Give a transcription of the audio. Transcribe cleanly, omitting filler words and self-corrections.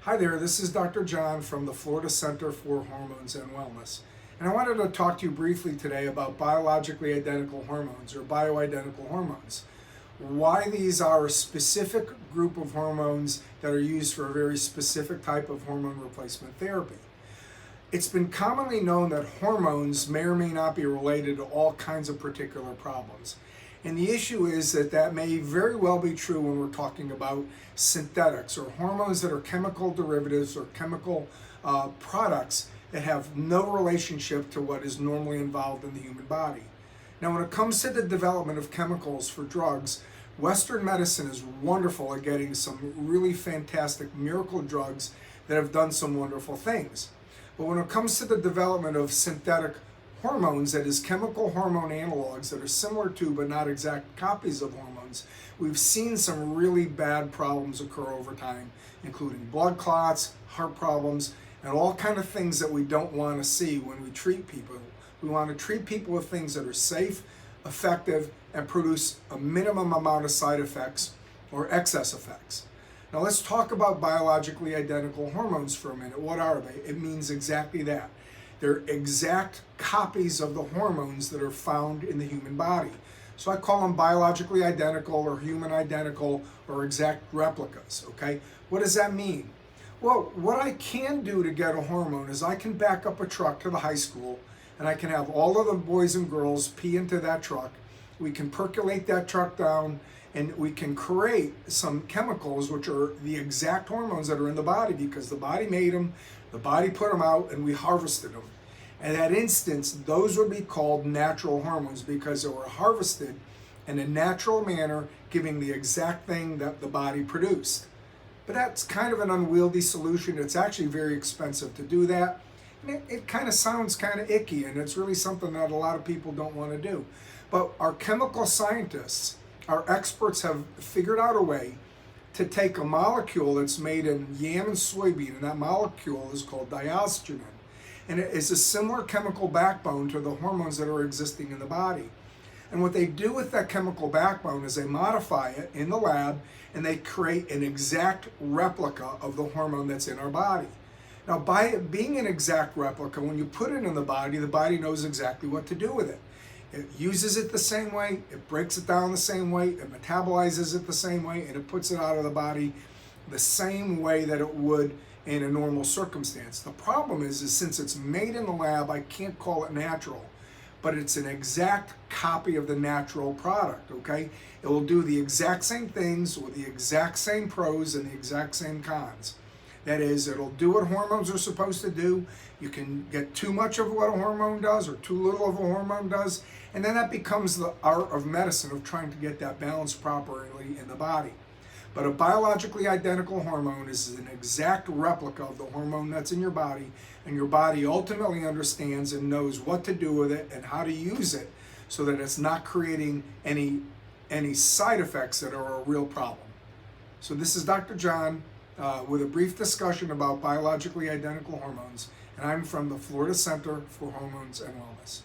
Hi there, this is Dr. John from the Florida Center for Hormones and Wellness. And I wanted to talk to you briefly today about biologically identical hormones or bioidentical hormones. Why these are a specific group of hormones that are used for a very specific type of hormone replacement therapy. It's been commonly known that hormones may or may not be related to all kinds of particular problems. And the issue is that may very well be true when we're talking about synthetics or hormones that are chemical derivatives or chemical products that have no relationship to what is normally involved in the human body. Now, when it comes to the development of chemicals for drugs, Western medicine is wonderful at getting some really fantastic miracle drugs that have done some wonderful things. But when it comes to the development of synthetic hormones, that is chemical hormone analogs that are similar to but not exact copies of hormones, we've seen some really bad problems occur over time, including blood clots, heart problems, and all kind of things that we don't want to see when we treat people. We want to treat people with things that are safe, effective, and produce a minimum amount of side effects or excess effects. Now let's talk about biologically identical hormones for a minute. What are they? It means exactly that. They're exact copies of the hormones that are found in the human body. So I call them biologically identical or human identical or exact replicas, okay? What does that mean? Well, what I can do to get a hormone is I can back up a truck to the high school and I can have all of the boys and girls pee into that truck. We can percolate that truck down and we can create some chemicals which are the exact hormones that are in the body because the body made them, the body put them out, and we harvested them. In that instance, those would be called natural hormones because they were harvested in a natural manner, giving the exact thing that the body produced. But that's kind of an unwieldy solution. It's actually very expensive to do that. And it kind of sounds kind of icky, and it's really something that a lot of people don't want to do. But our chemical scientists, our experts have figured out a way to take a molecule that's made in yam and soybean, and that molecule is called diosgenin. And it is a similar chemical backbone to the hormones that are existing in the body. And what they do with that chemical backbone is they modify it in the lab and they create an exact replica of the hormone that's in our body. Now, by it being an exact replica, when you put it in the body knows exactly what to do with it. It uses it the same way, it breaks it down the same way, it metabolizes it the same way, and it puts it out of the body the same way that it would in a normal circumstance. The problem is since it's made in the lab, I can't call it natural, but it's an exact copy of the natural product, okay? It will do the exact same things with the exact same pros and the exact same cons. That is, it'll do what hormones are supposed to do. You can get too much of what a hormone does or too little of a hormone does, and then that becomes the art of medicine of trying to get that balance properly in the body. But a biologically identical hormone is an exact replica of the hormone that's in your body, and your body ultimately understands and knows what to do with it and how to use it so that it's not creating any side effects that are a real problem. So this is Dr. John with a brief discussion about biologically identical hormones, and I'm from the Florida Center for Hormones and Wellness.